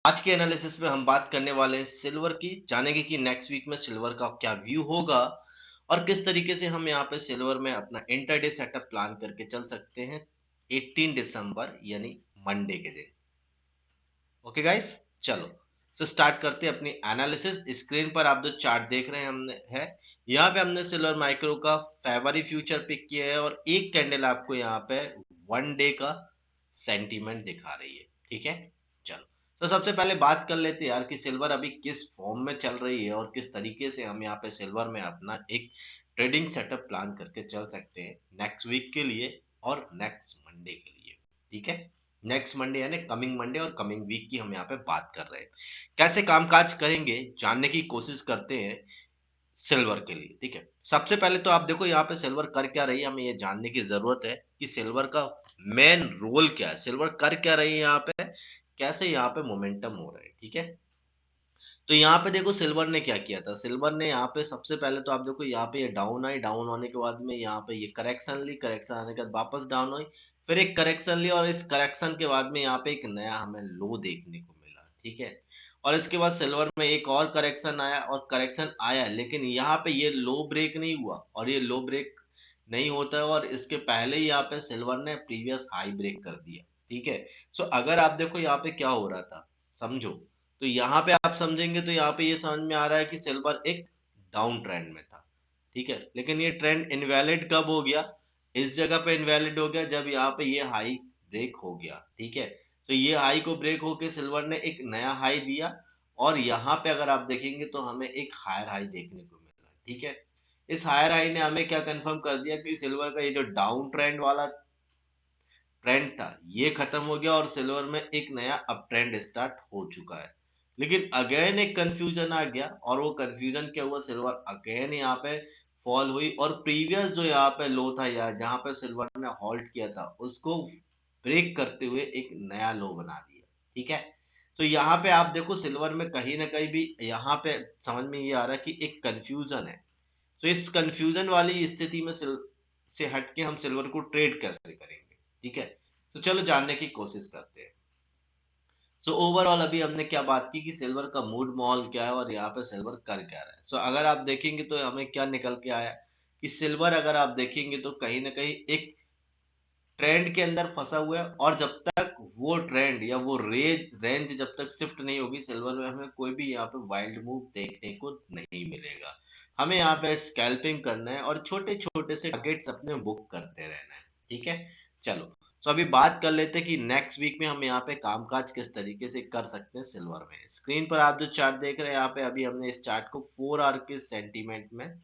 आज के एनालिसिस में हम बात करने वाले हैं सिल्वर की। जानेंगे कि नेक्स्ट वीक में सिल्वर का क्या व्यू होगा और किस तरीके से हम यहाँ पे सिल्वर में अपना इंटरडे सेटअप प्लान करके चल सकते हैं 18 दिसंबर यानी मंडे के दिन। ओके गाइस, चलो स्टार्ट करते हैं अपनी एनालिसिस। स्क्रीन पर आप जो चार्ट देख रहे हैं हमने है, यहाँ पे हमने सिल्वर माइक्रो का फेवरी फ्यूचर पिक किया है और एक कैंडल आपको यहाँ पे वन डे का सेंटीमेंट दिखा रही है। ठीक है, चलो तो सबसे पहले बात कर लेते हैं यार कि सिल्वर अभी किस फॉर्म में चल रही है और किस तरीके से हम यहाँ पे सिल्वर में अपना एक ट्रेडिंग सेटअप प्लान करके चल सकते हैं नेक्स्ट वीक के लिए और नेक्स्ट मंडे के लिए। ठीक है, नेक्स्ट मंडे यानी कमिंग मंडे और कमिंग वीक की हम यहाँ पे बात कर रहे हैं। कैसे कामकाज करेंगे जानने की कोशिश करते हैं सिल्वर के लिए। ठीक है, सबसे पहले तो आप देखो यहाँ पे सिल्वर कर क्या रही है, हमें ये जानने की जरूरत है कि सिल्वर का मेन रोल क्या है, सिल्वर कर क्या रही है यहाँ पे, कैसे यहाँ पे मोमेंटम हो रहा है। ठीक है, तो यहाँ पे देखो सिल्वर ने क्या किया था। सिल्वर ने यहाँ पे सबसे पहले तो आप देखो यहाँ पे ये डाउन आई, डाउन होने के बाद में यहाँ पे ये करेक्शन ली, करेक्शन आने के बाद वापस डाउन हुई, फिर एक करेक्शन ली और इस करेक्शन के बाद में यहाँ पे एक नया हमें लो देखने को मिला। ठीक है, और इसके बाद सिल्वर में एक और करेक्शन आया और करेक्शन आया, लेकिन यहाँ पे ये लो ब्रेक नहीं हुआ और ये लो ब्रेक नहीं होता है और इसके पहले ही यहाँ पे सिल्वर ने प्रीवियस हाई ब्रेक कर दिया। ठीक है, सो अगर आप देखो यहाँ पे क्या हो रहा था समझो, तो यहाँ पे आप समझेंगे तो यहाँ पे ये समझ में आ रहा है कि सिल्वर एक डाउन ट्रेंड में था। ठीक है, लेकिन ये ट्रेंड इनवैलिड कब हो गया, इस जगह पे इनवैलिड हो गया जब यहाँ पे ये हाई ब्रेक हो गया। ठीक है, तो ये हाई को ब्रेक होके सिल्वर ने एक नया हाई दिया और यहाँ पे अगर आप देखेंगे तो हमें एक हायर हाई देखने को मिला। ठीक है, इस हायर हाई ने हमें क्या कंफर्म कर दिया कि सिल्वर का ये जो डाउन ट्रेंड वाला ट्रेंड था ये खत्म हो गया और सिल्वर में एक नया अप ट्रेंड स्टार्ट हो चुका है। लेकिन अगेन एक कंफ्यूजन आ गया और वो कंफ्यूजन क्या हुआ, सिल्वर अगेन यहाँ पे फॉल हुई और प्रीवियस जो यहाँ पे लो था या जहाँ पे सिल्वर ने हॉल्ट किया था उसको ब्रेक करते हुए एक नया लो बना दिया। ठीक है, तो यहाँ पे आप देखो सिल्वर में कहीं ना कहीं भी यहाँ पे समझ में ये आ रहा है कि एक कंफ्यूजन है। तो इस कंफ्यूजन वाली स्थिति में से हट के हम सिल्वर को ट्रेड कैसे करेंगे। ठीक है, तो चलो जानने की कोशिश करते हैं। सो ओवरऑल अभी हमने क्या बात की कि सिल्वर का मूड माहौल क्या है और यहाँ पे सिल्वर कर क्या रहा है। सो अगर आप देखेंगे तो हमें क्या निकल के आया कि सिल्वर अगर आप देखेंगे तो कहीं ना कहीं एक ट्रेंड के अंदर फंसा हुआ है और जब तक वो ट्रेंड या वो रेंज जब तक शिफ्ट नहीं होगी सिल्वर में हमें कोई भी यहाँ पे वाइल्ड मूव देखने को नहीं मिलेगा। हमें यहाँ पे स्कैल्पिंग करना है और छोटे छोटे से टारगेट्स अपने बुक करते रहना है। ठीक है, चलो तो अभी बात कर लेते हैं कि नेक्स्ट वीक में हम यहाँ पे कामकाज किस तरीके से कर सकते हैं सिल्वर में। स्क्रीन पर आप जो चार्ट देख रहे हैं यहाँ पे अभी हमने इस चार्ट को 4 आवर के सेंटीमेंट में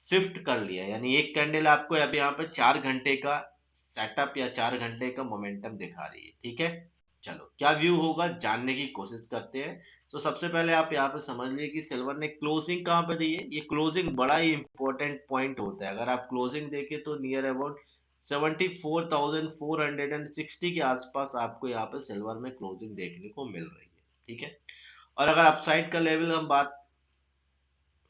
शिफ्ट कर लिया, यानी एक कैंडल आपको अभी यहाँ पे 4 घंटे का सेटअप या 4 घंटे का मोमेंटम दिखा रही है। ठीक है, चलो क्या व्यू होगा जानने की कोशिश करते हैं। तो सबसे पहले आप यहाँ पे समझ लीजिए कि सिल्वर ने क्लोजिंग कहाँ पे दी है। ये क्लोजिंग बड़ा ही इंपॉर्टेंट पॉइंट होता है। अगर आप क्लोजिंग देखें तो नियर अबाउट 74,460 के आसपास आपको यहाँ पे सिल्वर में क्लोजिंग देखने को मिल रही है। ठीक है, और अगर अपसाइड का लेवल हम बात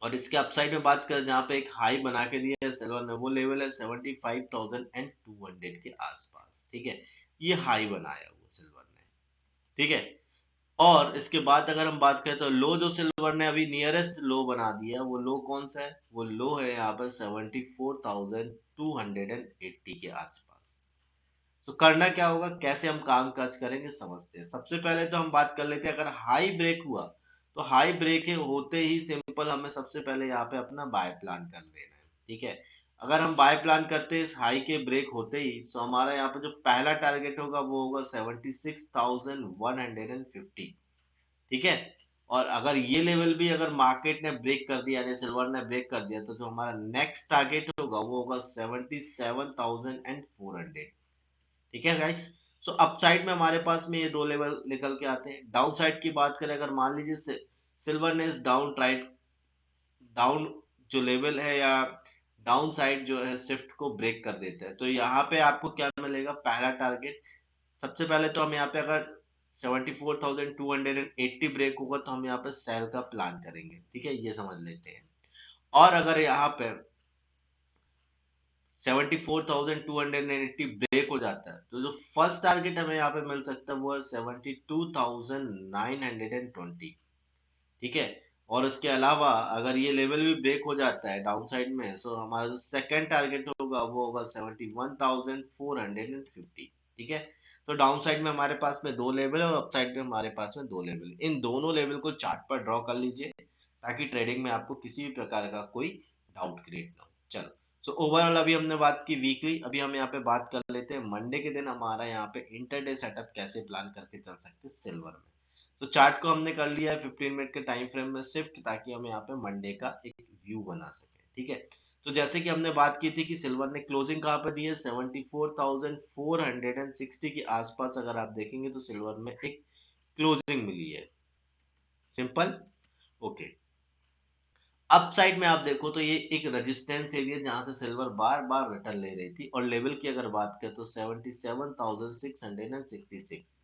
और इसके अपसाइड में बात करें जहाँ पे एक हाई बना के दिया है सिल्वर ने, वो लेवल है 75,200 के आसपास। ठीक है, ये हाई बनाया हुआ सिल्वर ने। ठीक है, और इसके बाद अगर हम बात करें तो लो जो सिल्वर ने अभी नियरेस्ट लो बना दिया है, वो लो कौन सा है, वो लो है यहाँ पर 74,280 के आसपास। तो करना क्या होगा, कैसे हम काम काज करेंगे समझते हैं। सबसे पहले तो हम बात कर लेते हैं, अगर हाई ब्रेक हुआ तो हाई ब्रेक होते ही सिंपल हमें सबसे पहले यहाँ पे अपना बाय प्लान कर लेना है। ठीक है, अगर हम बाय प्लान करते हैं इस हाई के ब्रेक होते ही, तो हमारा यहाँ पे जो पहला टारगेट होगा वो होगा 76,150। ठीक है, और अगर ये लेवल भी अगर मार्केट ने ब्रेक कर दिया यानी सिल्वर ने ब्रेक कर दिया तो जो हमारा नेक्स्ट टारगेट होगा वो होगा 77,400। ठीक है गाइस, सो अपसाइड में हमारे पास में ये दो लेवल निकल के आते हैं। डाउन साइड की बात करें, अगर मान लीजिए सिल्वर ने इस डाउन ट्राइड डाउन जो लेवल है या डाउन साइड जो है शिफ्ट को ब्रेक कर देता है, तो यहाँ पे आपको क्या मिलेगा, पहला टारगेट सबसे पहले तो हम यहाँ पे अगर 74,280 ब्रेक होगा तो हम यहाँ पे सेल का प्लान करेंगे। ठीक है, ये समझ लेते हैं। और अगर यहाँ पे 74,280 ब्रेक हो जाता है, तो जो फर्स्ट टारगेट हमें यहाँ पे मिल सकता है वो है 72,920। ठीक है। और उसके अलावा अगर ये लेवल भी ब्रेक हो जाता है डाउन साइड में, सो हमारा जो सेकंड टारगेट होगा वो होगा 71,450। ठीक है। तो डाउन साइड में हमारे पास में दो लेवल है और अप साइड में हमारे पास में दो लेवल, इन दोनों लेवल को चार्ट पर ड्रॉ कर लीजिए ताकि ट्रेडिंग में आपको किसी भी प्रकार का कोई डाउट क्रिएट ना हो। चलो, सो ओवरऑल अभी हमने बात की वीकली, अभी हम यहाँ पे बात कर लेते हैं मंडे के दिन हमारा यहाँ पे इंटरडे सेटअप कैसे प्लान करके चल सकते हैं सिल्वर में। तो चार्ट को हमने कर लिया है 15 मिनट के टाइम फ्रेम में शिफ्ट, ताकि हम यहाँ पे मंडे का एक व्यू बना सके। ठीक है। तो जैसे कि हमने बात की थी कि सिल्वर ने क्लोजिंग कहाँ पे दी है, 74,460 के आसपास अगर आप देखेंगे तो सिल्वर में एक क्लोजिंग मिली है। सिंपल। ओके। अप साइड में आप देखो तो ये एक रेजिस्टेंस एरिया जहां से सिल्वर बार बार रिटर्न ले रही थी, और लेवल की अगर बात करें तो 77,666,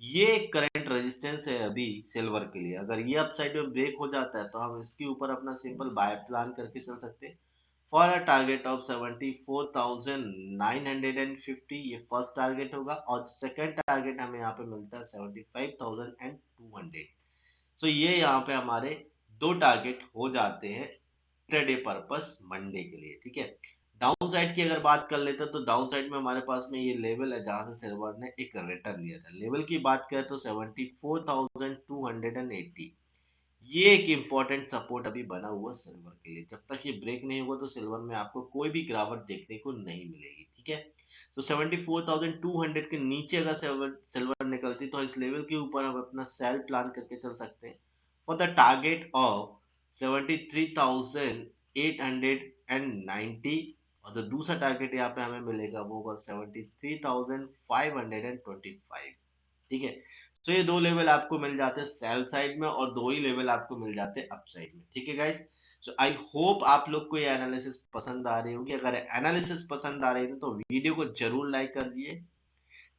ये करंट रेजिस्टेंस है अभी सिल्वर के लिए। अगर ये अप साइड में ब्रेक हो जाता है तो हम इसके ऊपर अपना सिंपल बाय प्लान करके चल सकते हैं फॉर अ टारगेट ऑफ 74,950। ये फर्स्ट टारगेट होगा, और सेकंड टारगेट हमें यहाँ पे मिलता है 75,200। सो ये यहाँ पे हमारे दो टारगेट हो जाते हैं इंट्राडे पर्पस मंडे के लिए। ठीक है। डाउन साइड की अगर बात कर लेते हैं तो डाउन साइड में हमारे पास में ये लेवल है जहां से सिल्वर ने एक रिटर्न लिया था। लेवल की बात करें तो 74,280, ये एक इंपॉर्टेंट सपोर्ट अभी बना हुआ सिल्वर के लिए। जब तक ये ब्रेक नहीं होगा तो सिल्वर में आपको कोई भी गिरावट देखने को नहीं मिलेगी। ठीक है। तो 74,200 के नीचे अगर सिल्वर निकलती तो इस लेवल के ऊपर हम अपना सेल प्लान करके चल सकते हैं फॉर द टारगेट ऑफ 73,890। और जो दूसरा टारगेट यहाँ पे हमें मिलेगा वो होगा 73,525। ठीक है। तो ये दो लेवल आपको मिल जाते हैं सेल साइड में, और दो ही लेवल आपको मिल जाते हैं अप साइड में। ठीक है गाइस। सो आई होप आप लोग को ये एनालिसिस पसंद आ रही होगी। अगर एनालिसिस पसंद आ रही है तो वीडियो को जरूर लाइक कर दिए,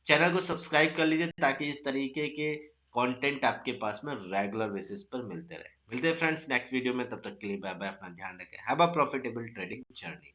चैनल को सब्सक्राइब कर लीजिए ताकि इस तरीके के कंटेंट आपके पास में रेगुलर बेसिस पर मिलते रहे। मिलते हैं फ्रेंड्स नेक्स्ट वीडियो में, तब तक के लिए बाय बाय, अपना ध्यान रखें, have a profitable trading journey.